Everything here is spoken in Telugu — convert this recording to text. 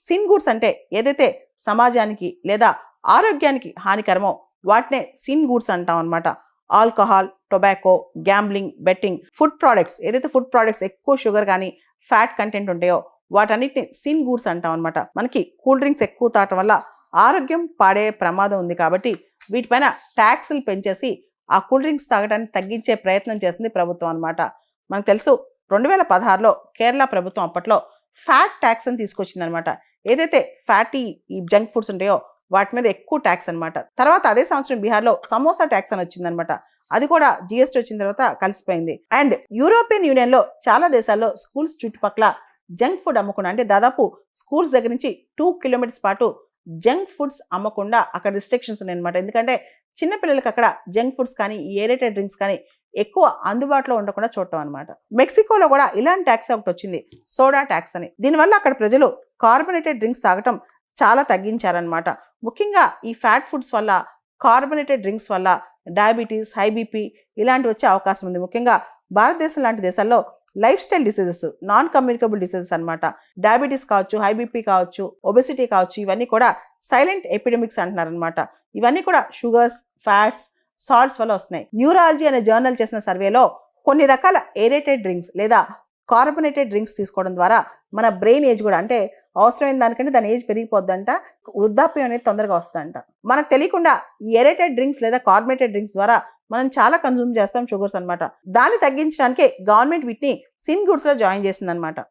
సిన్ గూడ్స్ అంటే ఏదైతే సమాజానికి లేదా ఆరోగ్యానికి హానికరమో వాటినే సిన్ గూడ్స్ అంటాం అనమాట. Alcohol, tobacco, gambling, betting, food products, ఏదైతే ఫుడ్ ప్రోడక్ట్స్ ఎక్కువ షుగర్ కానీ ఫ్యాట్ కంటెంట్ ఉంటాయో వాటన్నిటిని సిన్ గూడ్స్ అంటాం అనమాట. మనకి కూల్ డ్రింక్స్ ఎక్కువ తాగటం వల్ల ఆరోగ్యం పాడే ప్రమాదం ఉంది కాబట్టి వీటిపైన ట్యాక్సులు పెంచేసి ఆ కూల్ డ్రింక్స్ తాగడాన్ని తగ్గించే ప్రయత్నం చేసింది ప్రభుత్వం అనమాట. మనకు తెలుసు 2016లో కేరళ ప్రభుత్వం అప్పట్లో ఫ్యాట్ ట్యాక్స్ అని తీసుకొచ్చింది అనమాట. ఏదైతే ఫ్యాటీ ఈ జంక్ ఫుడ్స్ ఉంటాయో వాటి మీద ఎక్కువ ట్యాక్స్ అనమాట. తర్వాత అదే సంవత్సరం బీహార్లో సమోసా ట్యాక్స్ అని వచ్చిందనమాట. అది కూడా జిఎస్టీ వచ్చిన తర్వాత కలిసిపోయింది. అండ్ యూరోపియన్ యూనియన్లో చాలా దేశాల్లో స్కూల్స్ చుట్టుపక్కల జంక్ ఫుడ్ అమ్మకుండా, అంటే దాదాపు స్కూల్స్ దగ్గర నుంచి 2 కిలోమీటర్స్ పాటు జంక్ ఫుడ్స్ అమ్మకుండా అక్కడ రిస్ట్రిక్షన్స్ ఉన్నాయన్నమాట. ఎందుకంటే చిన్నపిల్లలకి అక్కడ జంక్ ఫుడ్స్ కానీ ఏరేటెడ్ డ్రింక్స్ కానీ ఎక్కువ అందుబాటులో ఉండకుండా చూడటం అనమాట. మెక్సికోలో కూడా ఇలాంటి ట్యాక్స్ ఒకటి వచ్చింది, సోడా ట్యాక్స్ అని. దీనివల్ల అక్కడ ప్రజలు కార్బొనేటెడ్ డ్రింక్స్ తాగటం చాలా తగ్గించారనమాట. ముఖ్యంగా ఈ ఫ్యాట్ ఫుడ్స్ వల్ల, కార్బొనేటెడ్ డ్రింక్స్ వల్ల డయాబెటీస్, హై బీపీ ఇలాంటివి వచ్చే అవకాశం ఉంది. ముఖ్యంగా భారతదేశం లాంటి దేశాల్లో life style diseases, non communicable diseases అనమాట. డయాబెటీస్ కావచ్చు, హై బీపీ కావచ్చు, ఒబెసిటీ కావచ్చు, ఇవన్నీ కూడా సైలెంట్ ఎపిడమిక్స్ అంటున్నారనమాట. ఇవన్నీ కూడా షుగర్స్, ఫ్యాట్స్, సాల్ట్స్ వల్ల వస్తున్నాయి. న్యూరాలజీ అనే జర్నల్ చేసిన సర్వేలో కొన్ని రకాల ఏరేటెడ్ డ్రింక్స్ లేదా కార్బొనేటెడ్ డ్రింక్స్ తీసుకోవడం ద్వారా మన బ్రెయిన్ ఏజ్ కూడా, అంటే అవసరమైన దానికంటే దాని ఏజ్ పెరిగిపోద్దంట, వృద్ధాప్యం అనేది తొందరగా వస్తుందంట. మనకు తెలియకుండా ఈ ఏరేటెడ్ డ్రింక్స్ లేదా కార్బొనేటెడ్ డ్రింక్స్ ద్వారా మనం చాలా కన్జ్యూమ్ చేస్తాం షుగర్స్ అనమాట. దాన్ని తగ్గించడానికే గవర్నమెంట్ వీటిని సిన్ గూడ్స్లో జాయిన్ చేసిందనమాట.